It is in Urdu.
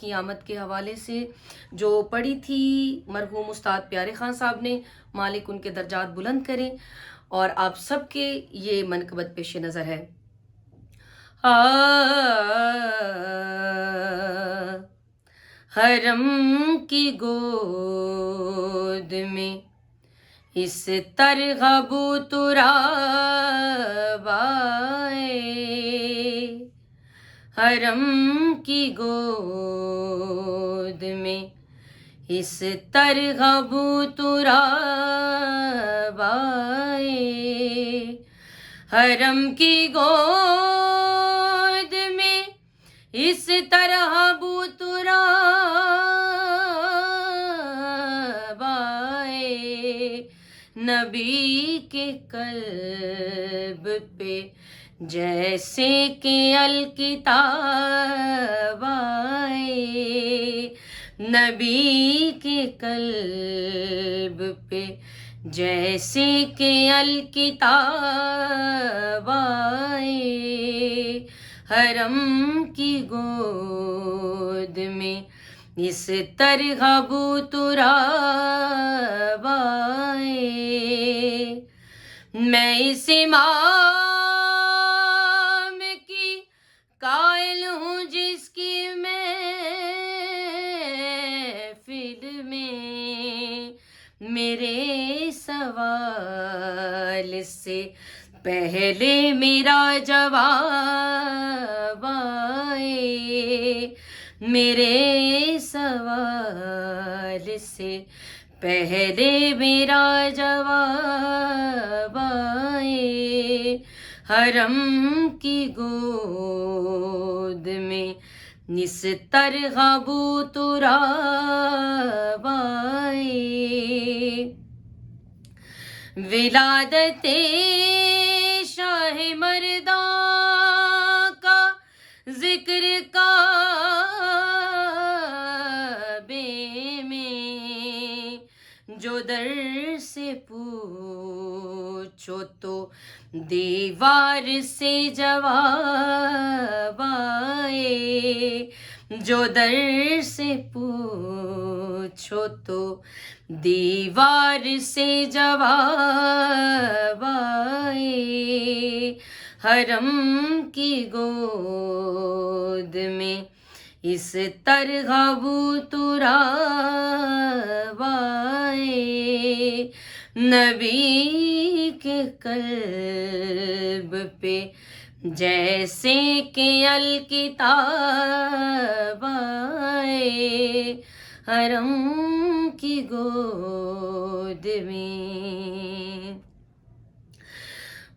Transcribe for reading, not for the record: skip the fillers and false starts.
کی آمد کے حوالے سے جو پڑھی تھی مرحوم استاد پیارے خان صاحب نے، مالک ان کے درجات بلند کریں، اور آپ سب کے یہ منقبت پیش نظر ہے۔ حرم کی گود میں اس طرح تراب آئے، حرم کی گود میں اس طرح تراب آئے، حرم کی گود میں اس طرح تراب آئے، نبی کے قلب پہ جیسے کہ الکتاب آئے، نبی کے قلب پہ جیسے کہ الکتاب آئے، حرم کی گود میں اس طرح تراب آئے، میں اس امام کی قائل ہوں جس کی محفل میں میرے سوال سے پہلے میرا جواب آئے، میرے سوال سے پہلے میرا جواب آئے، حرم کی گود میں اس طرح تراب آئے، ولادت شاہ مرداں کا ذکر کعبے میں جو در سے پوچھو تو دیوار سے جواب آئے، جو در سے پوچھو تو دیوار سے جواب آئے، حرم کی گود میں اس طرح تراب آئے، نبی کے قلب پہ جیسے کہ الکتاب آئے، حرم کی گود میں